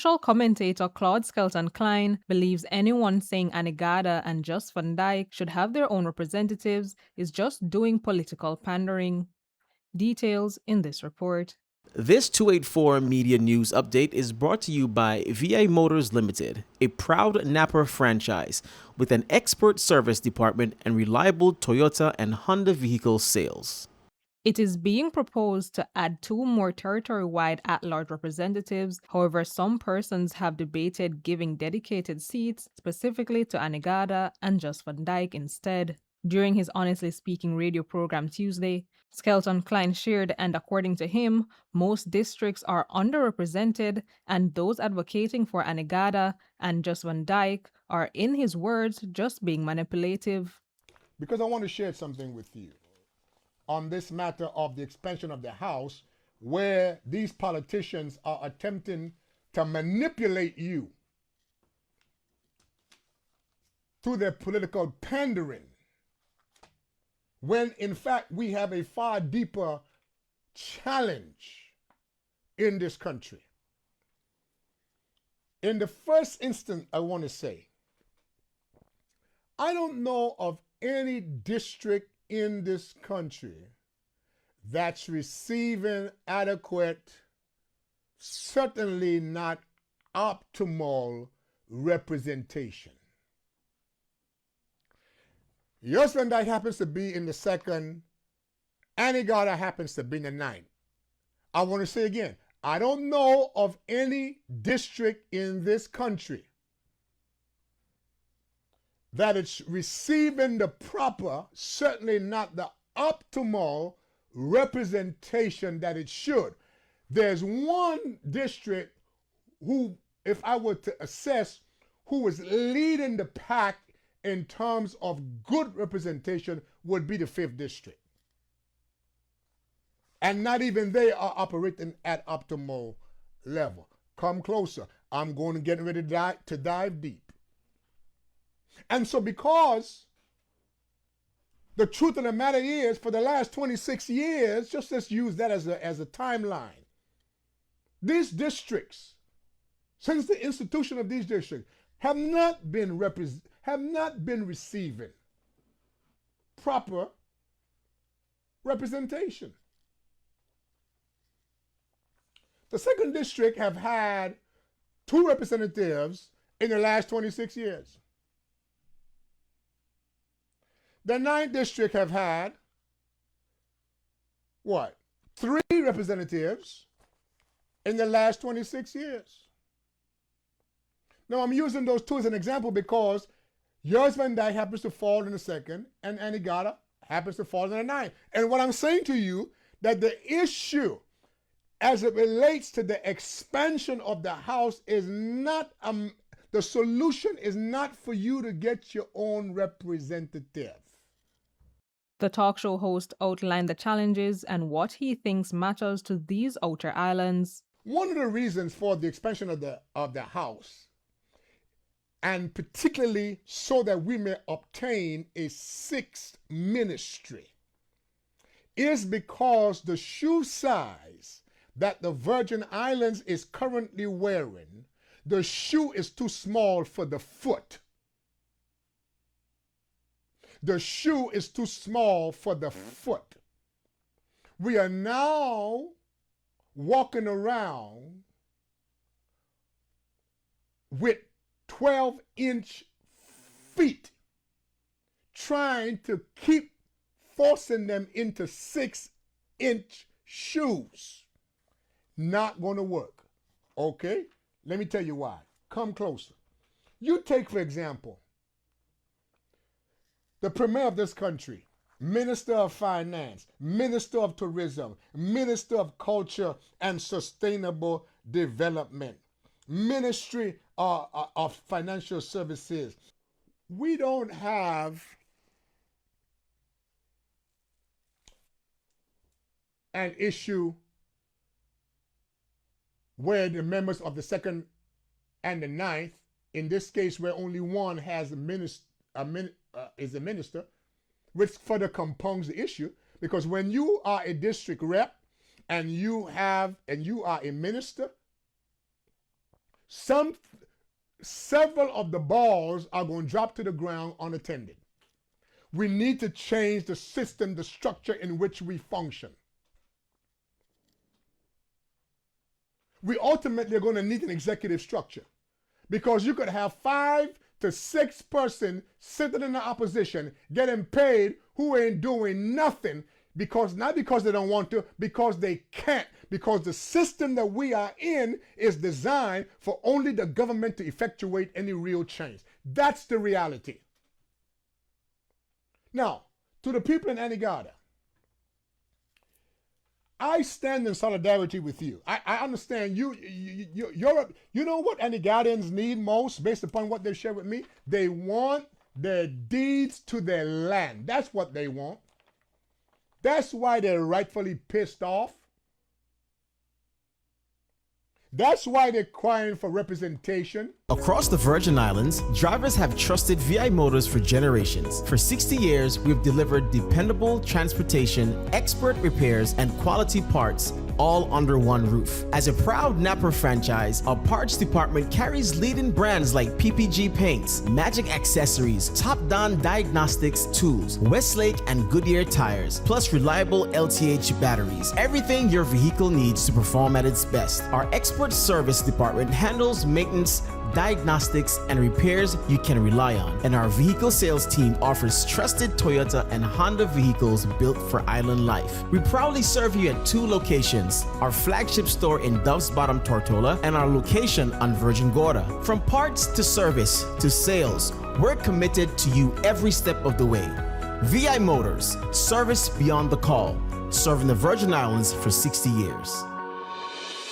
Social commentator Claude Skelton Cline believes anyone saying Anegada and Jost Dyke should have their own representatives is just doing political pandering. Details in this report. This 284 Media News Update is brought to you by VA Motors Limited, a proud Napa franchise with an expert service department and reliable Toyota and Honda vehicle sales. It is being proposed to add 2 more territory-wide at-large representatives. However, some persons have debated giving dedicated seats specifically to Anegada and Jost Dyke instead. During his Honestly Speaking radio program Tuesday, Skelton Cline shared, and according to him, most districts are underrepresented, and those advocating for Anegada and Jost Dyke are, in his words, just being manipulative. Because I want to share something with you on this matter of the expansion of the House, where these politicians are attempting to manipulate you through their political pandering, when in fact we have a far deeper challenge in this country. In the first instance, I want to say, I don't know of any district in this country that's receiving adequate, certainly not optimal representation. Jost Dyke happens to be in the 2nd, Anegada happens to be in the 9th. I want to say again, I don't know of any district in this country that it's receiving the proper, certainly not the optimal representation that it should. There's one district who, if I were to assess, who is leading the pack in terms of good representation, would be the 5th district. And not even they are operating at optimal level. Come closer. I'm going to get ready to dive deep. And so because the truth of the matter is, for the last 26 years, just let's use that as a timeline, these districts, since the institution of these districts, have not been receiving proper representation. The 2nd district have had 2 representatives in the last 26 years. The 9th district have had, what, 3 representatives in the last 26 years. Now, I'm using those 2 as an example because Jost Dyke happens to fall in the 2nd and Anegada happens to fall in the 9th. And what I'm saying to you, that the issue as it relates to the expansion of the House is not, the solution is not for you to get your own representative. The talk show host outlined the challenges and what he thinks matters to these outer islands. One of the reasons for the expansion of the House, and particularly so that we may obtain a 6th ministry, is because the shoe size that the Virgin Islands is currently wearing, the shoe is too small for the foot. The shoe is too small for the foot. We are now walking around with 12-inch feet, trying to keep forcing them into 6-inch shoes. Not going to work. Okay? Let me tell you why. Come closer. You take, for example, the premier of this country, Minister of Finance, Minister of Tourism, Minister of Culture and Sustainable Development, Ministry of Financial Services. We don't have an issue where the members of the 2nd and the 9th, in this case where only one has is a minister, which further compounds the issue, because when you are a district rep and you are a minister, several of the balls are going to drop to the ground unattended. We need to change the system, the structure in which we function. We ultimately are going to need an executive structure, because you could have 5 to 6 persons sitting in the opposition getting paid who ain't doing nothing, because not because they don't want to, because they can't, because the system that we are in is designed for only the government to effectuate any real change. That's the reality. Now, to the people in Anegada, I stand in solidarity with you. I understand you know what Anegadans need most, based upon what they share with me? They want their deeds to their land. That's what they want. That's why they're rightfully pissed off. That's why they're crying for representation. Across the Virgin Islands, drivers have trusted VI Motors for generations. For 60 years, we've delivered dependable transportation, expert repairs, and quality parts, all under one roof. As a proud Napa franchise, our parts department carries leading brands like PPG Paints, Magic Accessories, Top Don Diagnostics Tools, Westlake and Goodyear Tires, plus reliable LTH batteries. Everything your vehicle needs to perform at its best. Our expert service department handles maintenance, diagnostics, and repairs you can rely on. And our vehicle sales team offers trusted Toyota and Honda vehicles built for island life. We proudly serve you at 2 locations, our flagship store in Dove's Bottom, Tortola, and our location on Virgin Gorda. From parts to service to sales, we're committed to you every step of the way. VI Motors, service beyond the call, serving the Virgin Islands for 60 years.